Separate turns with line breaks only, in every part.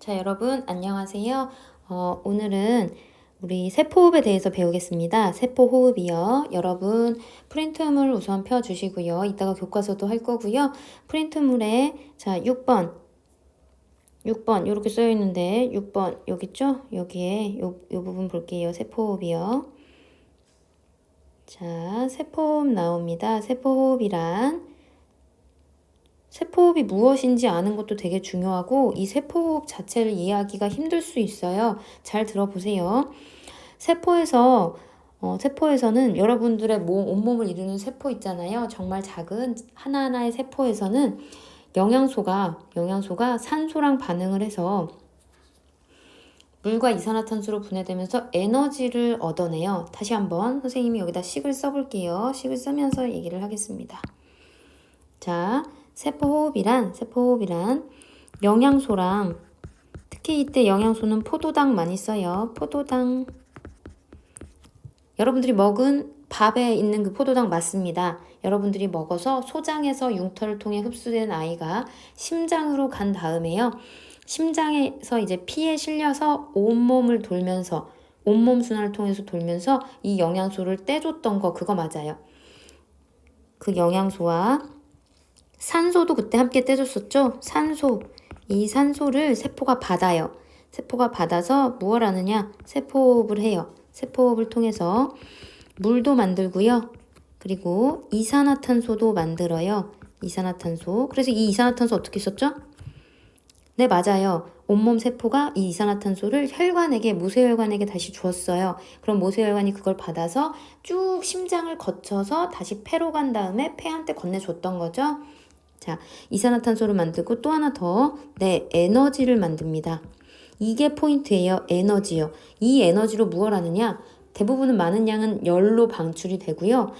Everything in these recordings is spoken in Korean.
자, 여러분 안녕하세요. 오늘은 우리 세포호흡에 대해서 배우겠습니다. 세포호흡이요. 여러분 프린트물 우선 펴주시고요. 이따가 교과서도 할 거고요. 프린트물에 자 6번 이렇게 쓰여 있는데 6번 여기 있죠? 여기에 요 부분 볼게요. 세포호흡이요. 자, 세포호흡 나옵니다. 세포호흡이 무엇인지 아는 것도 되게 중요하고 이 세포호흡 자체를 이해하기가 힘들 수 있어요. 잘 들어보세요. 세포에서는 여러분들의 온몸을 이루는 세포 있잖아요. 정말 작은 하나하나의 세포에서는 영양소가 산소랑 반응을 해서 물과 이산화탄소로 분해되면서 에너지를 얻어내요. 다시 한번 선생님이 여기다 식을 써볼게요. 식을 쓰면서 얘기를 하겠습니다. 자, 세포호흡이란 영양소랑 특히 이때 영양소는 포도당 많이 써요. 포도당. 여러분들이 먹은 밥에 있는 그 포도당 맞습니다. 여러분들이 먹어서 소장에서 융터를 통해 흡수된 아이가 심장으로 간 다음에요. 심장에서 이제 피에 실려서 온몸을 돌면서 온몸 순환을 통해서 돌면서 이 영양소를 떼줬던 거 그거 맞아요. 그 영양소와 산소도 그때 함께 떼줬었죠? 이 산소를 세포가 받아요. 세포가 받아서 무엇 하느냐? 세포호흡을 해요. 세포호흡을 통해서 물도 만들고요. 그리고 이산화탄소도 만들어요. 이산화탄소. 그래서 이 이산화탄소 어떻게 썼죠? 네, 맞아요. 온몸 세포가 이 이산화탄소를 모세혈관에게 다시 주었어요. 그럼 모세혈관이 그걸 받아서 쭉 심장을 거쳐서 다시 폐로 간 다음에 폐한테 건네줬던 거죠. 자, 이산화탄소를 만들고 또 하나 더, 에너지를 만듭니다. 이게 포인트예요. 에너지요. 이 에너지로 무엇 하느냐? 대부분은 많은 양은 열로 방출이 되고요.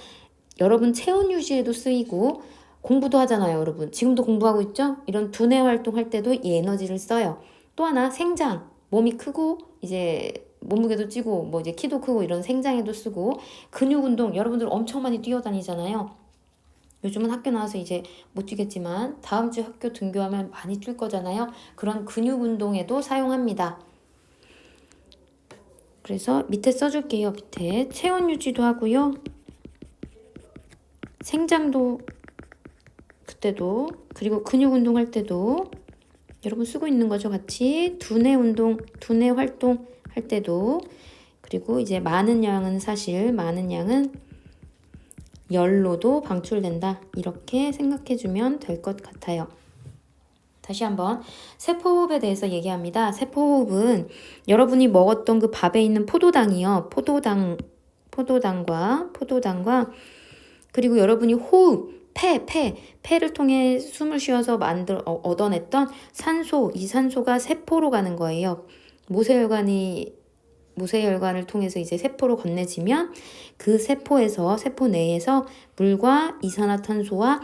여러분 체온 유지에도 쓰이고 공부도 하잖아요, 여러분. 지금도 공부하고 있죠? 이런 두뇌 활동할 때도 이 에너지를 써요. 또 하나 생장. 몸이 크고 이제 몸무게도 찌고 이제 키도 크고 이런 생장에도 쓰고 근육 운동 여러분들 엄청 많이 뛰어다니잖아요. 요즘은 학교 나와서 이제 못 뛰겠지만 다음 주 학교 등교하면 많이 뛸 거잖아요. 그런 근육 운동에도 사용합니다. 그래서 밑에 써줄게요. 밑에 체온 유지도 하고요. 생장도 그때도 그리고 근육 운동할 때도 여러분 쓰고 있는 거죠. 같이 두뇌 활동 할 때도 그리고 이제 많은 양은 열로도 방출된다. 이렇게 생각해주면 될 것 같아요. 다시 한번 세포호흡에 대해서 얘기합니다. 세포호흡은 여러분이 먹었던 그 밥에 있는 포도당이요. 포도당과 그리고 여러분이 호흡, 폐를 통해 숨을 쉬어서 얻어냈던 산소, 이 산소가 세포로 가는 거예요. 모세혈관을 통해서 이제 세포로 건네지면 그 세포 내에서 물과 이산화탄소와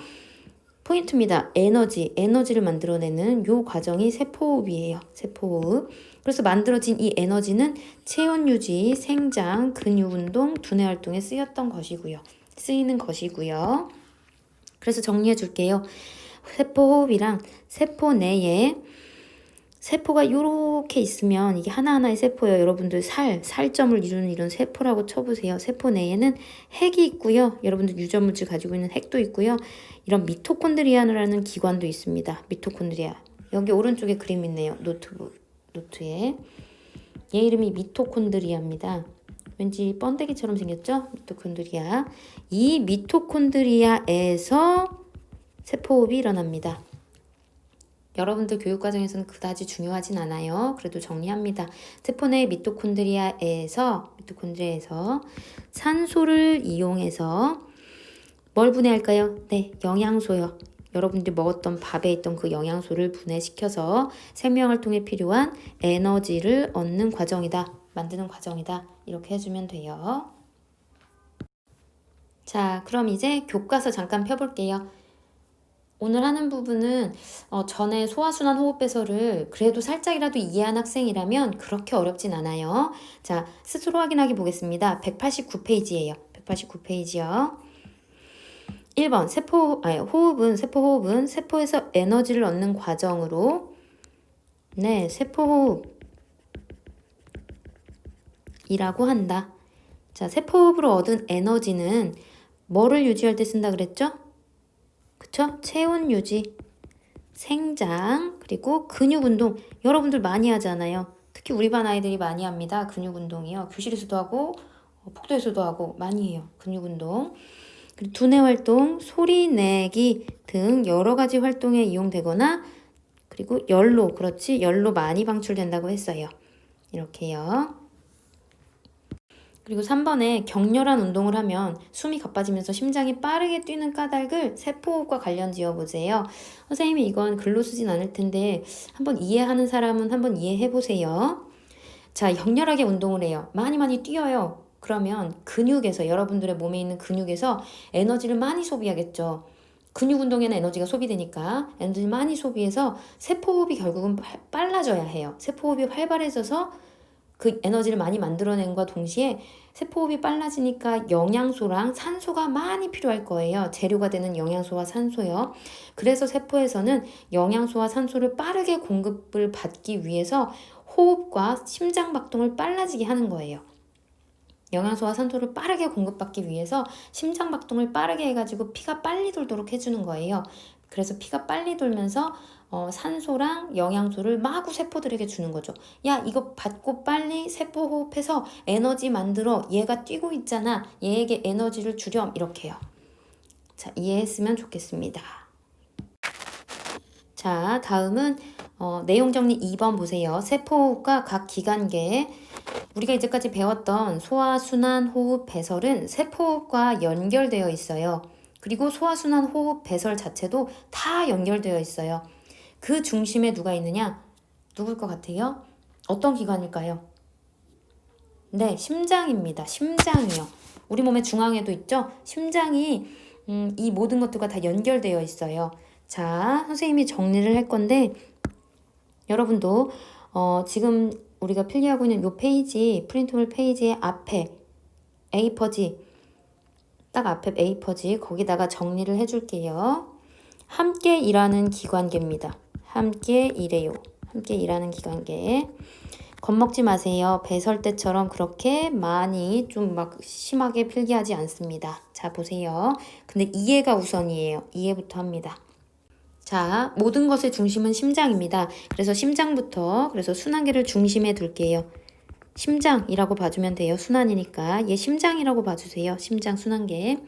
포인트입니다. 에너지를 만들어내는 요 과정이 세포호흡이에요. 세포호흡. 그래서 만들어진 이 에너지는 체온 유지, 생장, 근육 운동, 두뇌 활동에 쓰이는 것이고요. 그래서 정리해 줄게요. 세포호흡이랑 세포 내에 세포가 이렇게 있으면 이게 하나하나의 세포예요. 여러분들 살점을 이루는 이런 세포라고 쳐보세요. 세포 내에는 핵이 있고요. 여러분들 유전물질 가지고 있는 핵도 있고요. 이런 미토콘드리아라는 기관도 있습니다. 미토콘드리아. 여기 오른쪽에 그림 있네요. 노트에. 얘 이름이 미토콘드리아입니다. 왠지 번데기처럼 생겼죠? 미토콘드리아. 이 미토콘드리아에서 세포호흡이 일어납니다. 여러분들 교육과정에서는 그다지 중요하진 않아요. 그래도 정리합니다. 세포 내 미토콘드리아에서 산소를 이용해서 뭘 분해할까요? 네, 영양소요. 여러분들이 먹었던 밥에 있던 그 영양소를 분해시켜서 생명을 통해 필요한 에너지를 얻는 과정이다. 만드는 과정이다. 이렇게 해주면 돼요. 자, 그럼 이제 교과서 잠깐 펴볼게요. 오늘 하는 부분은 전에 소화순환 호흡배설을 그래도 살짝이라도 이해한 학생이라면 그렇게 어렵진 않아요. 자, 스스로 확인하기 보겠습니다. 189페이지예요. 189페이지요. 1번 세포호흡은 세포에서 에너지를 얻는 과정으로 네, 세포호흡이라고 한다. 자, 세포호흡으로 얻은 에너지는 뭐를 유지할 때 쓴다 그랬죠? 그쵸? 체온 유지, 생장, 그리고 근육 운동. 여러분들 많이 하잖아요. 특히 우리 반 아이들이 많이 합니다. 근육 운동이요. 교실에서도 하고 복도에서도 하고 많이 해요. 근육 운동. 그리고 두뇌 활동, 소리 내기 등 여러 가지 활동에 이용되거나 그리고 열로, 그렇지, 열로 많이 방출된다고 했어요. 이렇게요. 그리고 3번에 격렬한 운동을 하면 숨이 가빠지면서 심장이 빠르게 뛰는 까닭을 세포호흡과 관련 지어보세요. 선생님이 이건 글로 쓰진 않을 텐데 한번 이해하는 사람은 한번 이해해 보세요. 자, 격렬하게 운동을 해요. 많이 뛰어요. 그러면 근육에서, 여러분들의 몸에 있는 근육에서 에너지를 많이 소비하겠죠. 근육 운동에는 에너지가 소비되니까 에너지를 많이 소비해서 세포호흡이 결국은 빨라져야 해요. 세포호흡이 활발해져서 그 에너지를 많이 만들어낸과 동시에 세포호흡이 빨라지니까 영양소랑 산소가 많이 필요할 거예요. 재료가 되는 영양소와 산소요. 그래서 세포에서는 영양소와 산소를 빠르게 공급을 받기 위해서 호흡과 심장박동을 빨라지게 하는 거예요. 영양소와 산소를 빠르게 공급받기 위해서 심장박동을 빠르게 해가지고 피가 빨리 돌도록 해주는 거예요. 그래서 피가 빨리 돌면서 산소랑 영양소를 마구 세포들에게 주는 거죠. 야, 이거 받고 빨리 세포 호흡해서 에너지 만들어. 얘가 뛰고 있잖아. 얘에게 에너지를 주렴. 이렇게요. 자, 이해했으면 좋겠습니다. 자, 다음은 내용 정리 2번 보세요. 세포호흡과 각 기관계. 우리가 이제까지 배웠던 소화, 순환, 호흡, 배설은 세포호흡과 연결되어 있어요. 그리고 소화, 순환, 호흡, 배설 자체도 다 연결되어 있어요. 그 중심에 누가 있느냐? 누굴 것 같아요? 어떤 기관일까요? 네, 심장입니다. 심장이요. 우리 몸의 중앙에도 있죠? 심장이 이 모든 것들과 다 연결되어 있어요. 자, 선생님이 정리를 할 건데 여러분도 지금 우리가 필기하고 있는 이 페이지, 프린트물 페이지의 앞에 A4지, 딱 앞에 A4지 거기다가 정리를 해줄게요. 함께 일하는 기관계입니다. 함께 일해요. 함께 일하는 기관계. 겁먹지 마세요. 배설 때처럼 그렇게 많이 좀 막 심하게 필기하지 않습니다. 자, 보세요. 근데 이해가 우선이에요. 이해부터 합니다. 자, 모든 것의 중심은 심장입니다. 그래서 심장부터, 그래서 순환계를 중심에 둘게요. 심장이라고 봐주면 돼요. 순환이니까. 얘 심장이라고 봐주세요. 심장 순환계.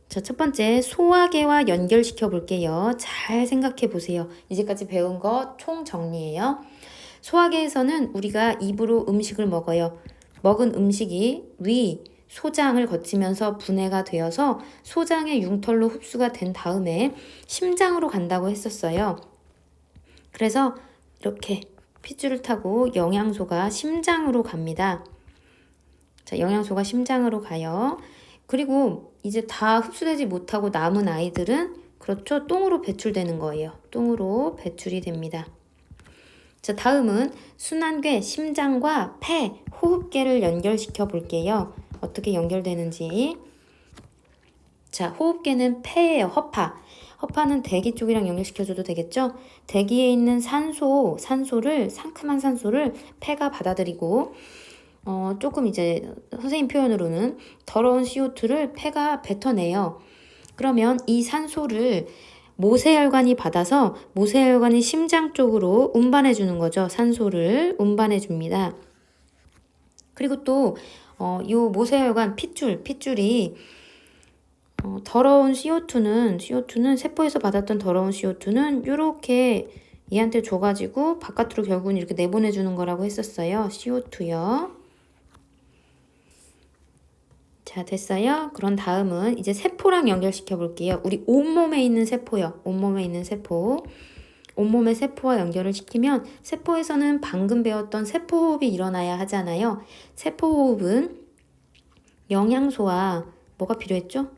자, 첫 번째 소화계와 연결시켜 볼게요. 잘 생각해 보세요. 이제까지 배운 거 총 정리예요. 소화계에서는 우리가 입으로 음식을 먹어요. 먹은 음식이 위, 소장을 거치면서 분해가 되어서 소장의 융털로 흡수가 된 다음에 심장으로 간다고 했었어요. 그래서 이렇게 핏줄을 타고 영양소가 심장으로 갑니다. 자, 영양소가 심장으로 가요. 그리고 이제 다 흡수되지 못하고 남은 아이들은 그렇죠. 똥으로 배출되는 거예요. 똥으로 배출이 됩니다. 자, 다음은 순환계, 심장과 폐, 호흡계를 연결시켜 볼게요. 어떻게 연결되는지. 자, 호흡계는 폐예요. 허파. 허파는 대기 쪽이랑 연결시켜줘도 되겠죠? 대기에 있는 산소를, 상큼한 산소를 폐가 받아들이고, 조금 이제 선생님 표현으로는 더러운 CO2를 폐가 뱉어내요. 그러면 이 산소를 모세혈관이 받아서 모세혈관이 심장 쪽으로 운반해 주는 거죠. 산소를 운반해 줍니다. 그리고 또 요 모세혈관 핏줄이 더러운 CO2는 세포에서 받았던 더러운 CO2는 이렇게 얘한테 줘가지고 바깥으로 결국은 이렇게 내보내 주는 거라고 했었어요. CO2요. 자, 됐어요? 그런 다음은 이제 세포랑 연결시켜 볼게요. 우리 온몸에 있는 세포요. 온몸에 있는 세포. 온몸의 세포와 연결을 시키면 세포에서는 방금 배웠던 세포호흡이 일어나야 하잖아요. 세포호흡은 영양소와 뭐가 필요했죠?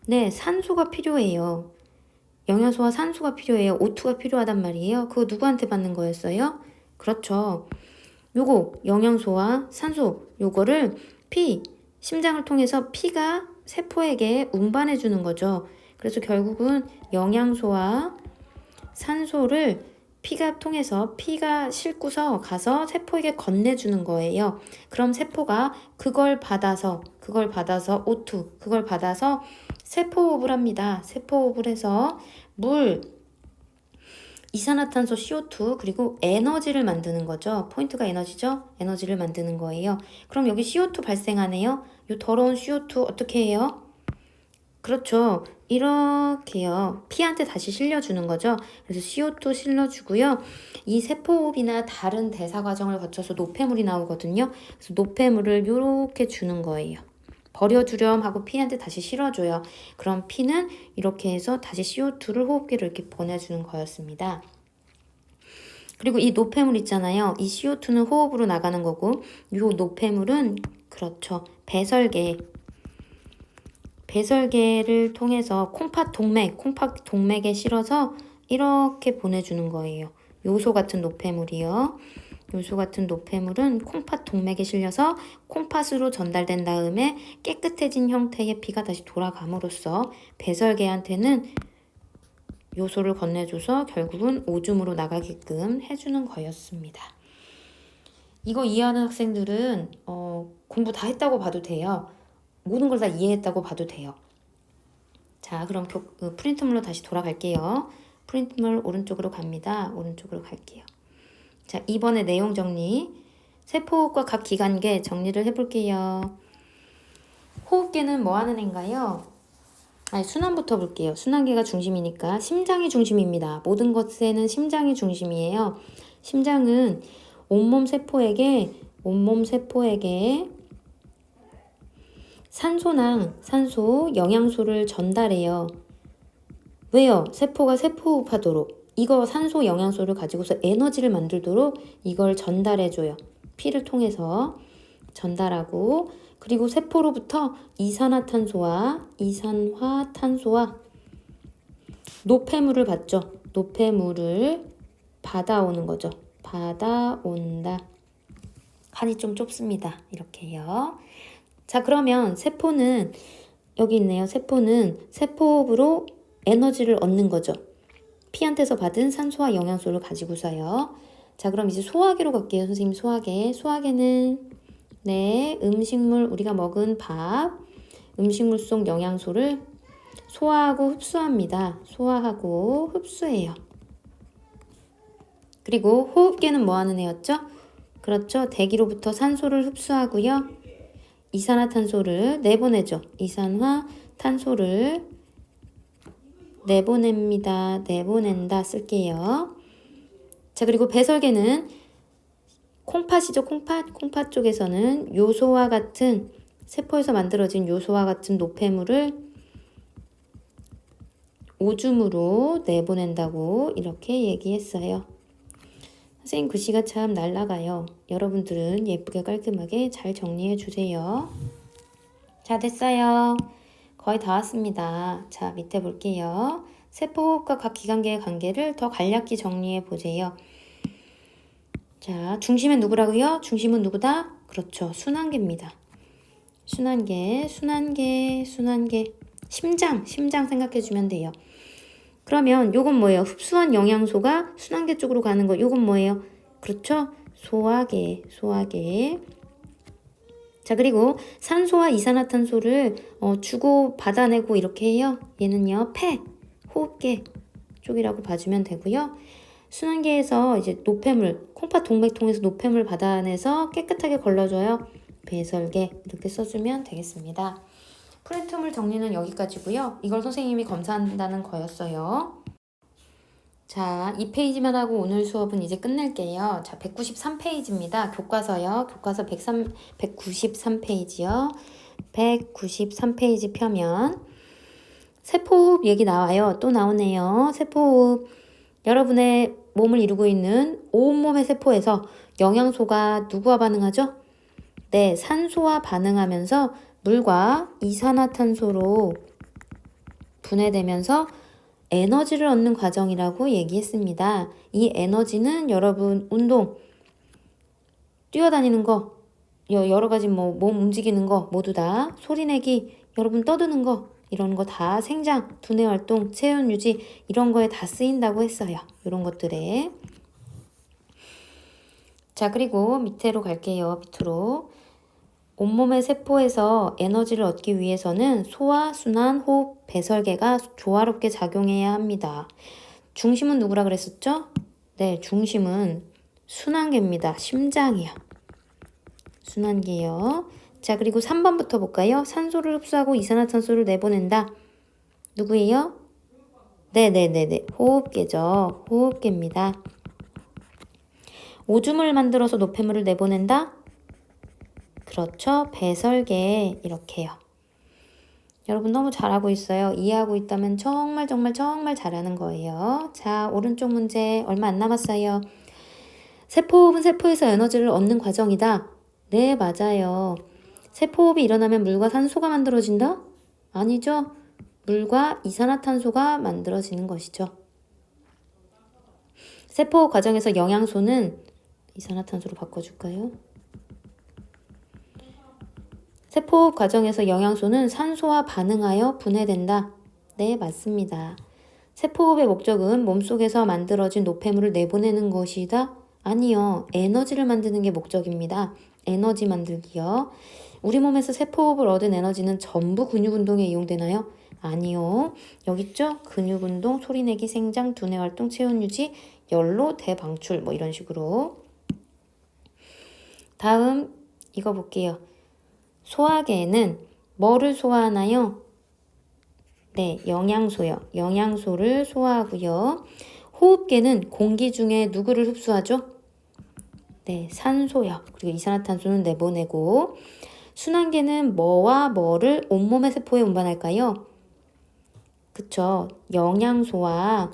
네, 산소가 필요해요. 영양소와 산소가 필요해요. O2가 필요하단 말이에요. 그거 누구한테 받는 거였어요? 그렇죠. 요거 영양소와 산소 요거를 심장을 통해서 피가 세포에게 운반해 주는 거죠. 그래서 결국은 영양소와 산소를 피가 통해서 피가 싣고서 가서 세포에게 건네주는 거예요. 그럼 세포가 그걸 받아서 O2, 그걸 받아서 세포호흡을 합니다. 세포호흡을 해서 물, 이산화탄소 CO2 그리고 에너지를 만드는 거죠. 포인트가 에너지죠? 에너지를 만드는 거예요. 그럼 여기 CO2 발생하네요. 이 더러운 CO2 어떻게 해요? 그렇죠. 이렇게요. 피한테 다시 실려주는 거죠. 그래서 CO2 실려주고요. 이 세포호흡이나 다른 대사 과정을 거쳐서 노폐물이 나오거든요. 그래서 노폐물을 이렇게 주는 거예요. 버려주렴 하고 피한테 다시 실어줘요. 그럼 피는 이렇게 해서 다시 CO2를 호흡기로 이렇게 보내주는 거였습니다. 그리고 이 노폐물 있잖아요. 이 CO2는 호흡으로 나가는 거고 이 노폐물은 그렇죠. 배설개를 통해서 콩팥 동맥에 실어서 이렇게 보내주는 거예요. 요소 같은 노폐물이요. 요소 같은 노폐물은 콩팥 동맥에 실려서 콩팥으로 전달된 다음에 깨끗해진 형태의 피가 다시 돌아감으로써 배설개한테는 요소를 건네줘서 결국은 오줌으로 나가게끔 해주는 거였습니다. 이거 이해하는 학생들은 공부 다 했다고 봐도 돼요. 모든 걸 다 이해했다고 봐도 돼요. 자, 그럼 프린트물로 다시 돌아갈게요. 프린트물 오른쪽으로 갑니다. 오른쪽으로 갈게요. 자, 이번에 내용 정리. 세포호흡과 각 기관계 정리를 해볼게요. 호흡계는 뭐 하는 애인가요? 순환부터 볼게요. 순환계가 중심이니까 심장이 중심입니다. 모든 것에는 심장이 중심이에요. 심장은 온몸 세포에게 산소, 영양소를 전달해요. 왜요? 세포가 세포호흡하도록 이거 산소, 영양소를 가지고서 에너지를 만들도록 이걸 전달해줘요. 피를 통해서 전달하고 그리고 세포로부터 이산화탄소와 노폐물을 받죠. 노폐물을 받아오는 거죠. 받아온다. 칸이 좀 좁습니다. 이렇게요. 자, 그러면 세포는 여기 있네요. 세포는 세포호흡으로 에너지를 얻는 거죠. 피한테서 받은 산소와 영양소를 가지고서요. 자, 그럼 이제 소화계로 갈게요. 선생님 소화계는 음식물 우리가 먹은 밥, 음식물 속 영양소를 소화하고 흡수합니다. 소화하고 흡수해요. 그리고 호흡계는 뭐 하는 애였죠? 그렇죠. 대기로부터 산소를 흡수하고요. 이산화탄소를 내보내죠. 이산화탄소를 내보낸다 쓸게요. 자, 그리고 배설계는 콩팥이죠. 콩팥 쪽에서는 요소와 같은 세포에서 만들어진 요소와 같은 노폐물을 오줌으로 내보낸다고 이렇게 얘기했어요. 선생님 글씨가 참 날라가요. 여러분들은 예쁘게 깔끔하게 잘 정리해 주세요. 자, 됐어요. 거의 다 왔습니다. 자, 밑에 볼게요. 세포호흡과 각 기관계의 관계를 더 간략히 정리해 보세요. 자, 중심은 누구라고요? 중심은 누구다? 그렇죠. 순환계입니다. 순환계. 심장 생각해 주면 돼요. 그러면 요건 뭐예요? 흡수한 영양소가 순환계 쪽으로 가는 거. 요건 뭐예요? 그렇죠? 소화계. 자, 그리고 산소와 이산화탄소를 주고 받아내고 이렇게 해요. 얘는요, 호흡계 쪽이라고 봐주면 되고요. 순환계에서 이제 노폐물, 콩팥 동맥 통해서 노폐물 받아내서 깨끗하게 걸러줘요. 배설계 이렇게 써주면 되겠습니다. 프린트물 정리는 여기까지고요. 이걸 선생님이 검사한다는 거였어요. 자, 2페이지만 하고 오늘 수업은 이제 끝낼게요. 자, 193페이지입니다. 교과서요. 교과서 193페이지요. 193페이지 펴면 세포호흡 얘기 나와요. 또 나오네요. 세포호흡. 여러분의 몸을 이루고 있는 온몸의 세포에서 영양소가 누구와 반응하죠? 네, 산소와 반응하면서 물과 이산화탄소로 분해되면서 에너지를 얻는 과정이라고 얘기했습니다. 이 에너지는 여러분 운동, 뛰어다니는 거, 여러 가지 몸 움직이는 거 모두 다 소리내기, 여러분 떠드는 거 이런 거 다 생장, 두뇌 활동, 체온 유지 이런 거에 다 쓰인다고 했어요. 이런 것들에. 자, 그리고 밑으로 갈게요. 밑으로. 온몸의 세포에서 에너지를 얻기 위해서는 소화, 순환, 호흡, 배설계가 조화롭게 작용해야 합니다. 중심은 누구라 그랬었죠? 네, 중심은 순환계입니다. 심장이요. 순환계요. 자, 그리고 3번부터 볼까요? 산소를 흡수하고 이산화탄소를 내보낸다. 누구예요? 네네네네. 호흡계죠. 호흡계입니다. 오줌을 만들어서 노폐물을 내보낸다? 그렇죠. 배설계. 이렇게요. 여러분 너무 잘하고 있어요. 이해하고 있다면 정말 정말 정말 잘하는 거예요. 자, 오른쪽 문제 얼마 안 남았어요. 세포호흡은 세포에서 에너지를 얻는 과정이다. 네, 맞아요. 세포호흡이 일어나면 물과 산소가 만들어진다? 아니죠. 물과 이산화탄소가 만들어지는 것이죠. 세포호흡 과정에서 영양소는 이산화탄소로 바꿔줄까요? 세포호흡 과정에서 영양소는 산소와 반응하여 분해된다. 네, 맞습니다. 세포호흡의 목적은 몸속에서 만들어진 노폐물을 내보내는 것이다? 아니요. 에너지를 만드는 게 목적입니다. 에너지 만들기요. 우리 몸에서 세포호흡을 얻은 에너지는 전부 근육운동에 이용되나요? 아니요. 여기 있죠? 근육운동, 소리내기, 생장, 두뇌활동, 체온유지, 연로, 대방출 뭐 이런 식으로. 다음 이거 볼게요. 소화계에는 뭐를 소화하나요? 네, 영양소요. 영양소를 소화하고요. 호흡계는 공기 중에 누구를 흡수하죠? 네, 산소요. 그리고 이산화탄소는 내보내고. 순환계는 뭐와 뭐를 온몸의 세포에 운반할까요? 그쵸. 영양소와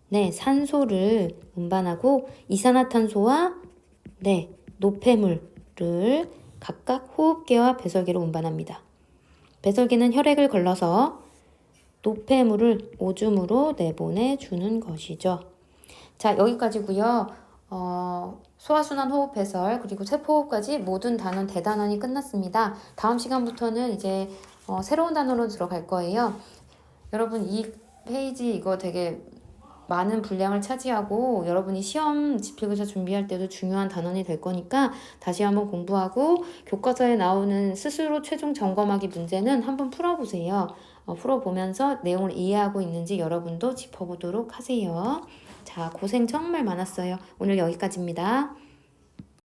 네, 산소를 운반하고 이산화탄소와 네, 노폐물을 각각 호흡계와 배설계로 운반합니다. 배설계는 혈액을 걸러서 노폐물을 오줌으로 내보내주는 것이죠. 자, 여기까지고요. 소화순환, 호흡, 배설, 그리고 세포호흡까지 모든 단원, 대단원이 끝났습니다. 다음 시간부터는 이제 새로운 단어로 들어갈 거예요. 여러분 이 페이지 이거 되게 많은 분량을 차지하고 여러분이 시험 집필교사 준비할 때도 중요한 단원이 될 거니까 다시 한번 공부하고 교과서에 나오는 스스로 최종 점검하기 문제는 한번 풀어보세요. 풀어보면서 내용을 이해하고 있는지 여러분도 짚어보도록 하세요. 자, 고생 정말 많았어요. 오늘 여기까지입니다.